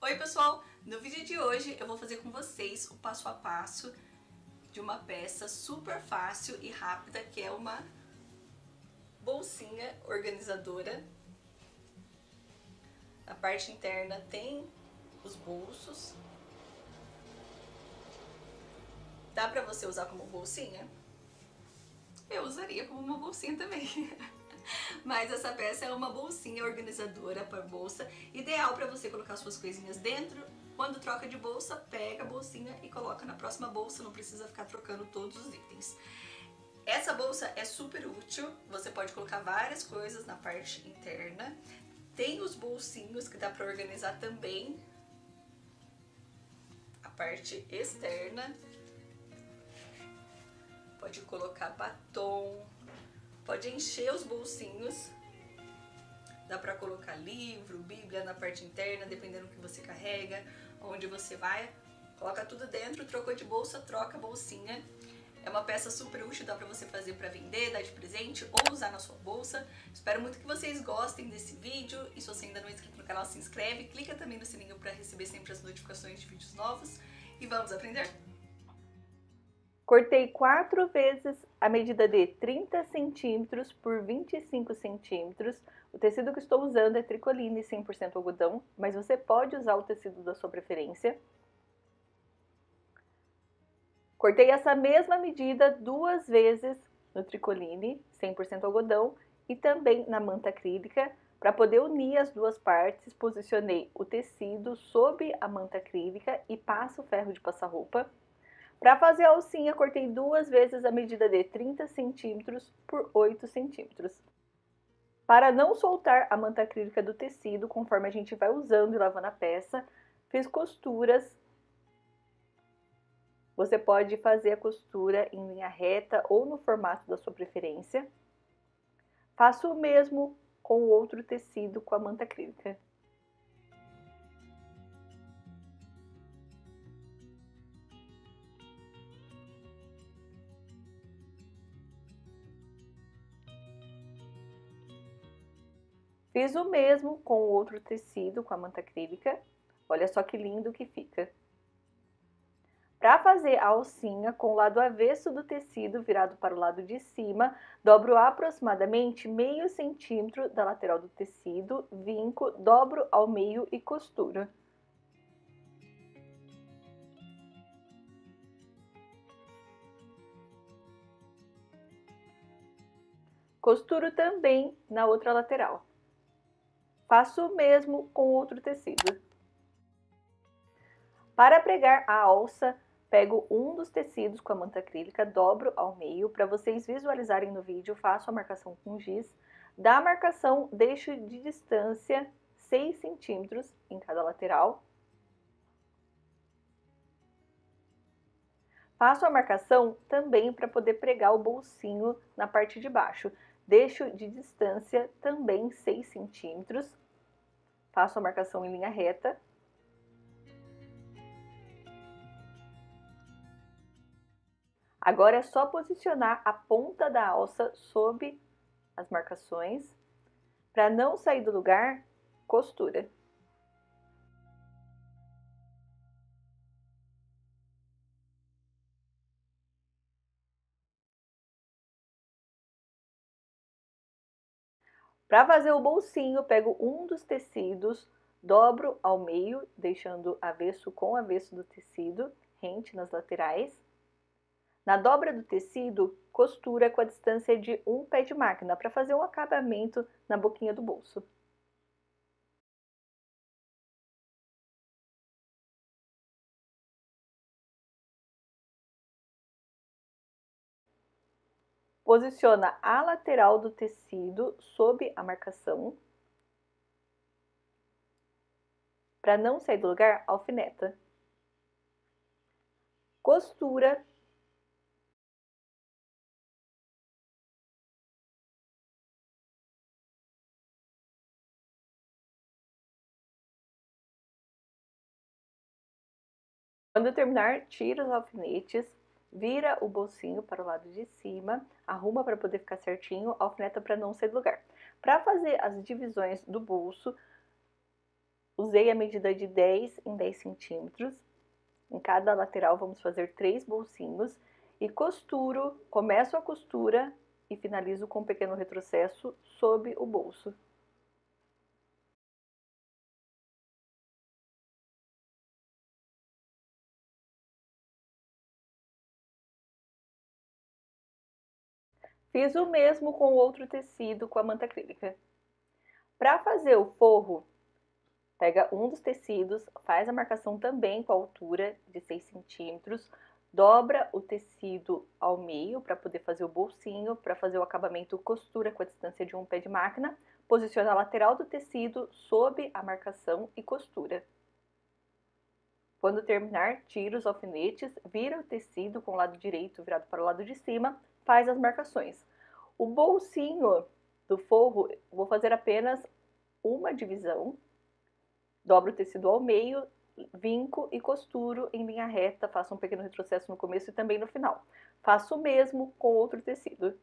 Oi pessoal, no vídeo de hoje eu vou fazer com vocês o passo a passo de uma peça super fácil e rápida que é uma bolsinha organizadora. Na parte interna tem os bolsos. Dá pra você usar como bolsinha? Eu usaria como uma bolsinha também. Mas essa peça é uma bolsinha organizadora para bolsa, ideal para você colocar suas coisinhas dentro. Quando troca de bolsa, pega a bolsinha e coloca na próxima bolsa, não precisa ficar trocando todos os itens. Essa bolsa é super útil, você pode colocar várias coisas na parte interna. Tem os bolsinhos que dá para organizar também a parte externa. Pode colocar batom, pode encher os bolsinhos, dá pra colocar livro, bíblia na parte interna, dependendo do que você carrega, onde você vai, coloca tudo dentro, trocou de bolsa, troca a bolsinha. É uma peça super útil, dá pra você fazer pra vender, dar de presente ou usar na sua bolsa. Espero muito que vocês gostem desse vídeo e se você ainda não é inscrito no canal, se inscreve, clica também no sininho pra receber sempre as notificações de vídeos novos e vamos aprender? Cortei 4 vezes a medida de 30 centímetros por 25 centímetros. O tecido que estou usando é tricoline 100% algodão, mas você pode usar o tecido da sua preferência. Cortei essa mesma medida 2 vezes no tricoline 100% algodão e também na manta acrílica. Para poder unir as duas partes, posicionei o tecido sob a manta acrílica e passo o ferro de passar roupa. Para fazer a alcinha, cortei 2 vezes a medida de 30 centímetros por 8 centímetros. Para não soltar a manta acrílica do tecido, conforme a gente vai usando e lavando a peça, fiz costuras. Você pode fazer a costura em linha reta ou no formato da sua preferência. Faço o mesmo com o outro tecido com a manta acrílica. Fiz o mesmo com o outro tecido, com a manta acrílica. Olha só que lindo que fica. Para fazer a alcinha com o lado avesso do tecido virado para o lado de cima, dobro aproximadamente meio centímetro da lateral do tecido, vinco, dobro ao meio e costuro. Costuro também na outra lateral. Faço o mesmo com outro tecido. Para pregar a alça, pego um dos tecidos com a manta acrílica, dobro ao meio. Para vocês visualizarem no vídeo, faço a marcação com giz. Da marcação, deixo de distância 6 centímetros em cada lateral. Faço a marcação também para poder pregar o bolsinho na parte de baixo. Deixo de distância também 6 centímetros. Faço a marcação em linha reta. Agora é só posicionar a ponta da alça sob as marcações. Para não sair do lugar, costura. Para fazer o bolsinho, pego um dos tecidos, dobro ao meio, deixando avesso com avesso do tecido, rente nas laterais. Na dobra do tecido, costura com a distância de um pé de máquina, para fazer um acabamento na boquinha do bolso. Posiciona a lateral do tecido sob a marcação. Para não sair do lugar, alfineta. Costura. Quando terminar, tira os alfinetes, vira o bolsinho para o lado de cima, arruma para poder ficar certinho, alfineta para não sair do lugar. Para fazer as divisões do bolso, Usei a medida de 10 em 10 centímetros. Em cada lateral vamos fazer 3 bolsinhos e costuro, começo a costura e finalizo com um pequeno retrocesso sob o bolso. Fiz o mesmo com o outro tecido com a manta acrílica. Para fazer o forro, pega um dos tecidos, faz a marcação também com a altura de 6 centímetros, dobra o tecido ao meio para poder fazer o bolsinho, para fazer o acabamento costura com a distância de um pé de máquina, posiciona a lateral do tecido sob a marcação e costura. Quando terminar, tira os alfinetes, vira o tecido com o lado direito virado para o lado de cima, faz as marcações. O bolsinho do forro, vou fazer apenas uma divisão, dobro o tecido ao meio, vinco e costuro em linha reta, faço um pequeno retrocesso no começo e também no final. Faço o mesmo com outro tecido.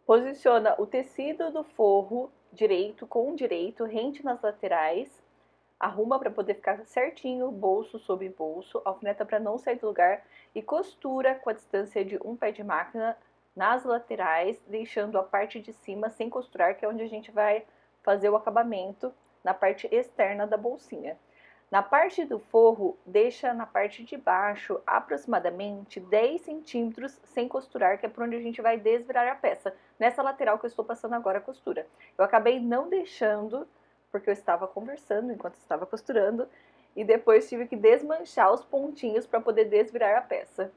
Posiciona o tecido do forro direito com direito, rente nas laterais, arruma para poder ficar certinho, bolso sobre bolso, alfineta para não sair do lugar e costura com a distância de um pé de máquina nas laterais, deixando a parte de cima sem costurar, que é onde a gente vai fazer o acabamento na parte externa da bolsinha. Na parte do forro, deixa na parte de baixo aproximadamente 10 centímetros sem costurar, que é por onde a gente vai desvirar a peça. Nessa lateral que eu estou passando agora a costura. Eu acabei não deixando, porque eu estava conversando enquanto estava costurando, e depois tive que desmanchar os pontinhos para poder desvirar a peça.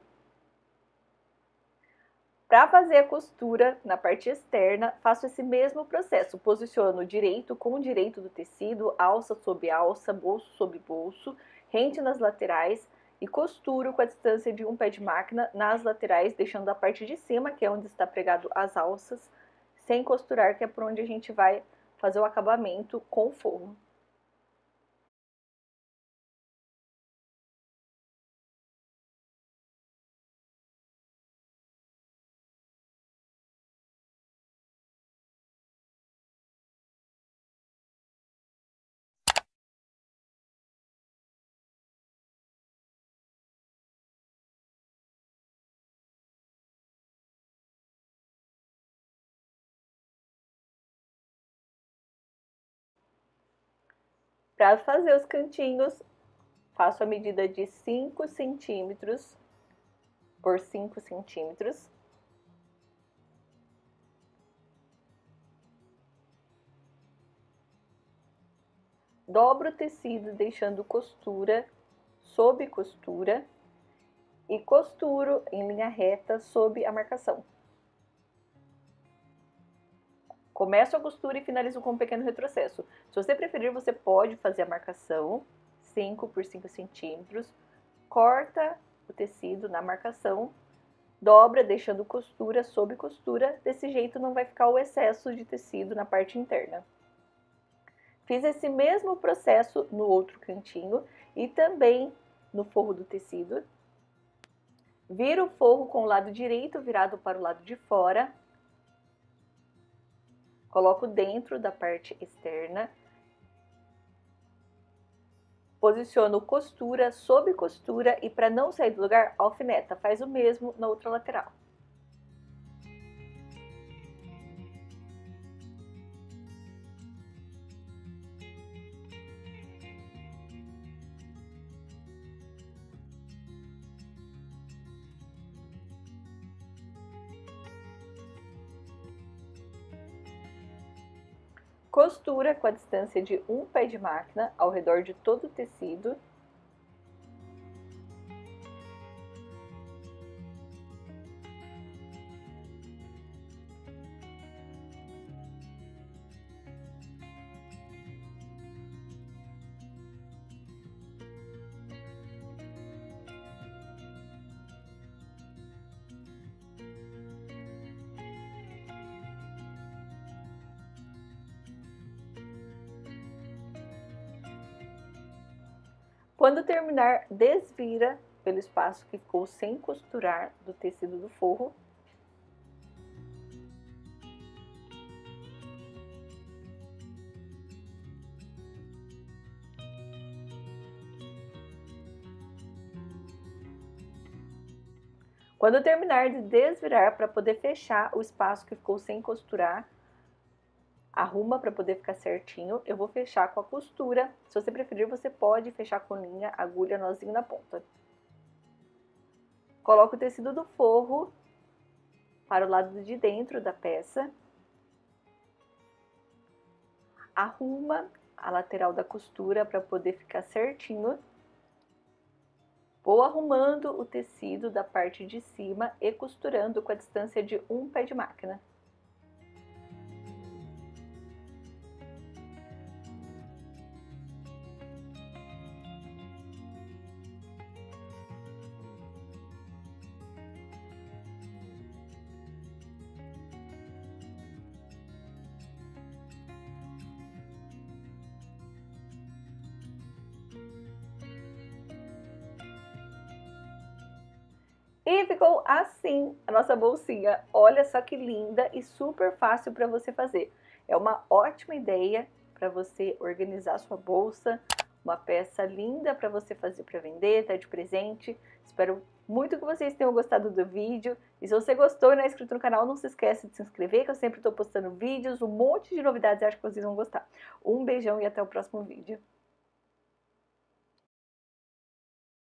Para fazer a costura na parte externa, faço esse mesmo processo. Posiciono direito com direito do tecido, alça sobre alça, bolso sobre bolso, rente nas laterais e costuro com a distância de um pé de máquina nas laterais, deixando a parte de cima, que é onde está pregado as alças, sem costurar, que é por onde a gente vai fazer o acabamento com o forro. Para fazer os cantinhos, faço a medida de 5 centímetros por 5 centímetros. Dobro o tecido deixando costura sob costura e costuro em linha reta sob a marcação. Começo a costura e finalizo com um pequeno retrocesso. Se você preferir, você pode fazer a marcação 5 por 5 centímetros, corta o tecido na marcação, dobra deixando costura sob costura, desse jeito não vai ficar o excesso de tecido na parte interna. Fiz esse mesmo processo no outro cantinho e também no forro do tecido. Viro o forro com o lado direito virado para o lado de fora. Coloco dentro da parte externa. Posiciono costura sob costura e para não sair do lugar, alfineta. Faz o mesmo na outra lateral. Costura com a distância de um pé de máquina ao redor de todo o tecido. Quando terminar, desvira pelo espaço que ficou sem costurar do tecido do forro. Quando eu terminar de desvirar para poder fechar o espaço que ficou sem costurar, arruma para poder ficar certinho, eu vou fechar com a costura. Se você preferir, você pode fechar com linha, agulha, nozinho na ponta. Coloco o tecido do forro para o lado de dentro da peça. Arruma a lateral da costura para poder ficar certinho. Vou arrumando o tecido da parte de cima e costurando com a distância de um pé de máquina. E ficou assim a nossa bolsinha. Olha só que linda e super fácil para você fazer. É uma ótima ideia para você organizar sua bolsa. Uma peça linda para você fazer para vender, tá de presente. Espero muito que vocês tenham gostado do vídeo. E se você gostou e não é inscrito no canal, não se esquece de se inscrever, que eu sempre estou postando vídeos, um monte de novidades, acho que vocês vão gostar. Um beijão e até o próximo vídeo.